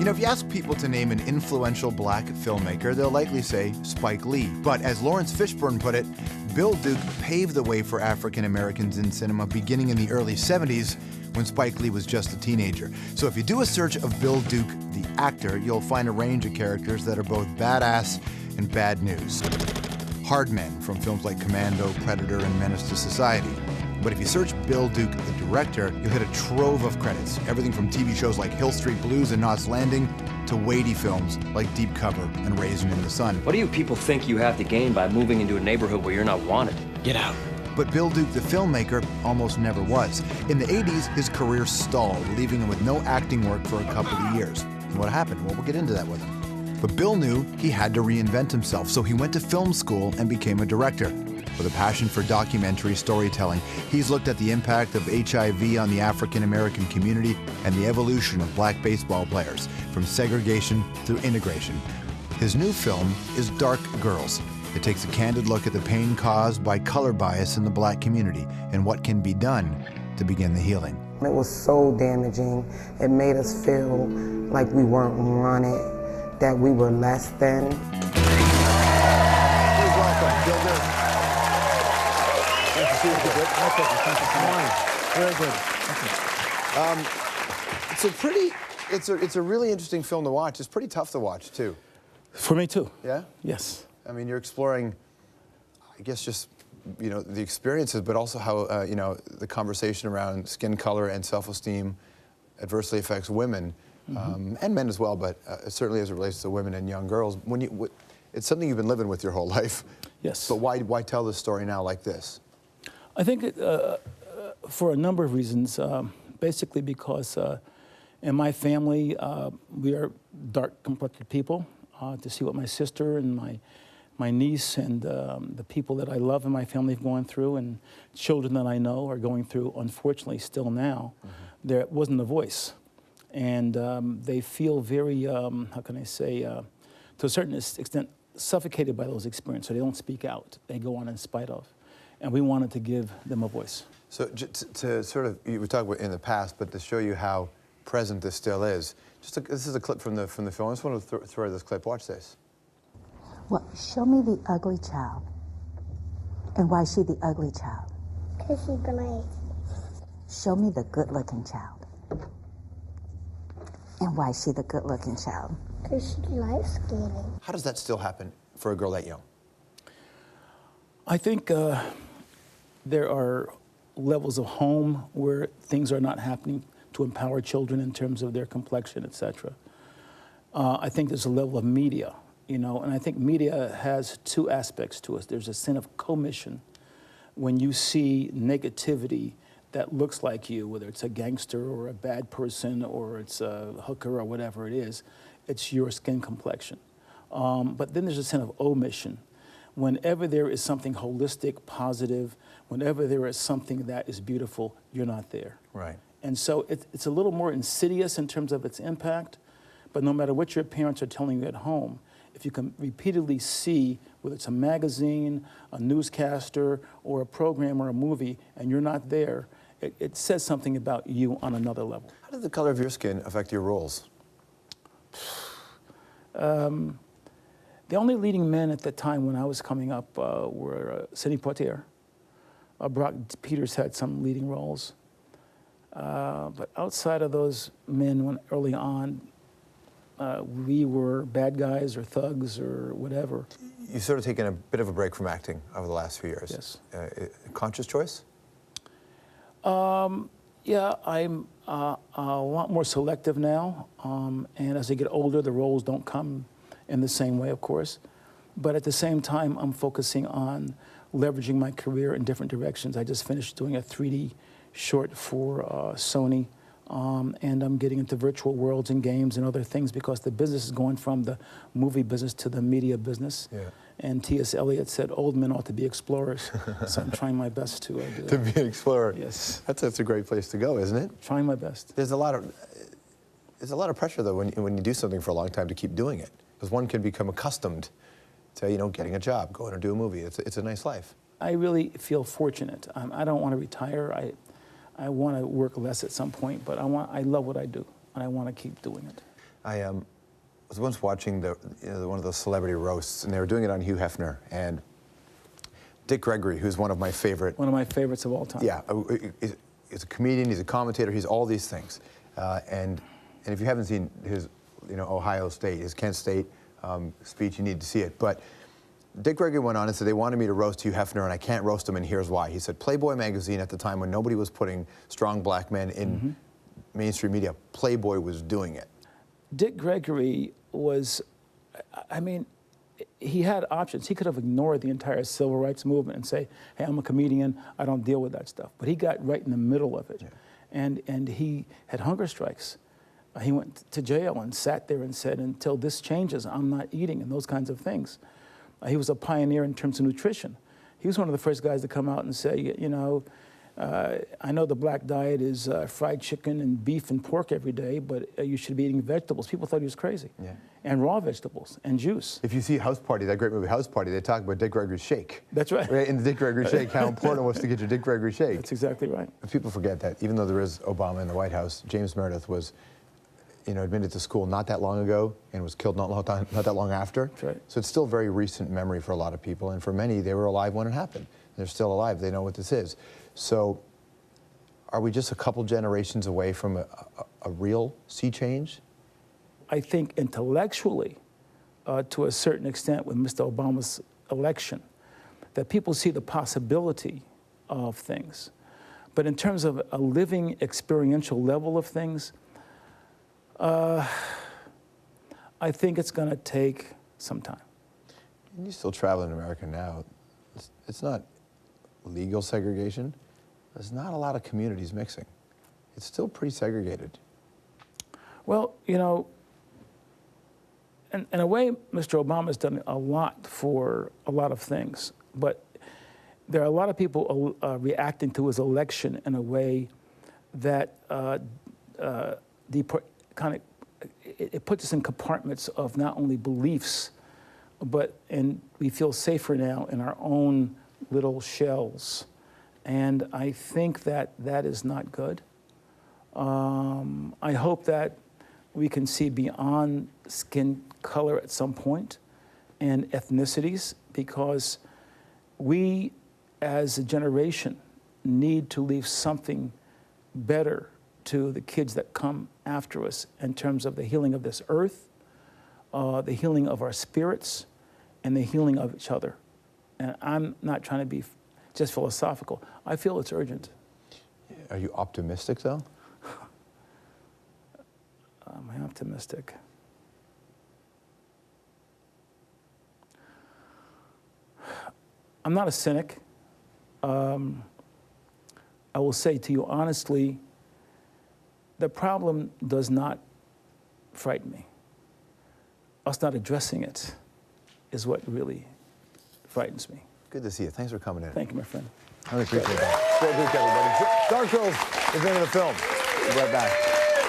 know, if you ask people to name an influential black filmmaker, they'll likely say Spike Lee. But as Lawrence Fishburne put it, Bill Duke paved the way for African Americans in cinema beginning in the early 70s when Spike Lee was just a teenager. So if you do a search of Bill Duke, the actor, you'll find a range of characters that are both badass and bad news. Hard men from films like Commando, Predator, and Menace to Society. But if you search Bill Duke, the director, you'll hit a trove of credits. Everything from TV shows like Hill Street Blues and Knots Landing to weighty films like Deep Cover and Raisin in the Sun. What do you people think you have to gain by moving into a neighborhood where you're not wanted? Get out. But Bill Duke, the filmmaker, almost never was. In the 80s, his career stalled, leaving him with no acting work for a couple of years. And what happened? Well, we'll get into that with him. But Bill knew he had to reinvent himself, so he went to film school and became a director. With a passion for documentary storytelling, he's looked at the impact of HIV on the African-American community and the evolution of black baseball players, from segregation through integration. His new film is Dark Girls. It takes a candid look at the pain caused by color bias in the black community and what can be done to begin the healing. It was so damaging. It made us feel like we weren't wanted, that we were less than. Please welcome Bill Duke. Nice to see you. Thank you so much. Very good. It's a really interesting film to watch. It's pretty tough to watch too. For me too. Yeah? Yes. I mean, you're exploring, I guess, just, you know, the experiences, but also how, you know, the conversation around skin color and self-esteem adversely affects women, and men as well, but certainly as it relates to women and young girls. It's something you've been living with your whole life. Yes. But why tell this story now like this? I think for a number of reasons. Basically because in my family, we are dark-complected people. To see what my sister and my niece and the people that I love in my family have gone through, and children that I know are going through, unfortunately, still now, there wasn't a voice. And they feel very, how can I say, to a certain extent, suffocated by those experiences. So they don't speak out. They go on in spite of. And we wanted to give them a voice. So to sort of, we talked about in the past, but to show you how present this still is, this is a clip from the film. I just want to throw this clip. Watch this. Well, show me the ugly child. And why is she the ugly child? Because she's black. Show me the good-looking child. And why is she the good-looking child? Because she's light-skinned. How does that still happen for a girl that young? I think there are levels of home where things are not happening to empower children in terms of their complexion, etc. I think there's a level of media, you know, and I think media has two aspects to it. There's a sin of commission. When you see negativity that looks like you, whether it's a gangster or a bad person or it's a hooker or whatever it is, it's your skin complexion. But then there's a sin of omission. Whenever there is something holistic, positive, whenever there is something that is beautiful, you're not there. Right. And so it's a little more insidious in terms of its impact, but no matter what your parents are telling you at home, if you can repeatedly see, whether it's a magazine, a newscaster, or a program or a movie, and you're not there, it says something about you on another level. How did the color of your skin affect your roles? The only leading men at the time when I was coming up were Sidney Poitier. Brock Peters had some leading roles. But outside of those men, early on, we were bad guys or thugs or whatever. You've sort of taken a bit of a break from acting over the last few years. Yes. Conscious choice? Yeah, I'm a lot more selective now. And as I get older, the roles don't come in the same way, of course. But at the same time, I'm focusing on leveraging my career in different directions. I just finished doing a 3D short for Sony, and I'm getting into virtual worlds and games and other things because the business is going from the movie business to the media business. Yeah. And T.S. Eliot said old men ought to be explorers, so I'm trying my best to do that. To be an explorer. Yes. That's a great place to go, isn't it? Trying my best. There's a lot of pressure, though, when you do something for a long time to keep doing it, because one can become accustomed to, you know, getting a job, going to do a movie. It's a nice life. I really feel fortunate. I don't want to retire. I want to work less at some point, but I love what I do, and I want to keep doing it. I was once watching one of those celebrity roasts, and they were doing it on Hugh Hefner, and Dick Gregory, who's one of my favorite. One of my favorites of all time. Yeah, he's a comedian, he's a commentator, he's all these things. And if you haven't seen his, Ohio State, his Kent State speech, you need to see it. But Dick Gregory went on and said, they wanted me to roast Hugh Hefner, and I can't roast him, and here's why. He said, Playboy magazine at the time when nobody was putting strong black men in mainstream media, Playboy was doing it. Dick Gregory was, he had options. He could have ignored the entire civil rights movement and say, hey, I'm a comedian, I don't deal with that stuff. But he got right in the middle of it. Yeah. And he had hunger strikes. He went to jail and sat there and said, until this changes, I'm not eating, and those kinds of things. He was a pioneer in terms of nutrition. He was one of the first guys to come out and say, I know the black diet is fried chicken and beef and pork every day, but you should be eating vegetables. People thought he was crazy. Yeah. And raw vegetables and juice. If you see House Party, that great movie House Party, they talk about Dick Gregory's shake. That's right. In the Dick Gregory shake, how important it was to get your Dick Gregory shake. That's exactly right. People forget that, even though there is Obama in the White House, James Meredith was, admitted to school not that long ago and was killed not that long after. That's right. So it's still very recent memory for a lot of people, and for many, they were alive when it happened. They're still alive. They know what this is. So are we just a couple generations away from a real sea change? I think intellectually, to a certain extent with Mr. Obama's election, that people see the possibility of things. But in terms of a living experiential level of things, I think it's going to take some time. And you still travel in America now. It's not legal segregation. There's not a lot of communities mixing. It's still pretty segregated. Well, in a way, Mr. Obama's done a lot for a lot of things, but there are a lot of people reacting to his election in a way that it puts us in compartments of not only beliefs, and we feel safer now in our own little shells. And I think that is not good. I hope that we can see beyond skin color at some point and ethnicities, because we as a generation need to leave something better to the kids that come after us in terms of the healing of this earth, the healing of our spirits, and the healing of each other. And I'm not trying to be just philosophical. I feel it's urgent. Are you optimistic, though? Am I optimistic? I'm not a cynic. I will say to you honestly, the problem does not frighten me. Us not addressing it is what really frightens me. Good to see you. Thanks for coming in. Thank you, my friend. I really appreciate that. Great week, everybody. Dark Girls is the name of the film. We'll be right back.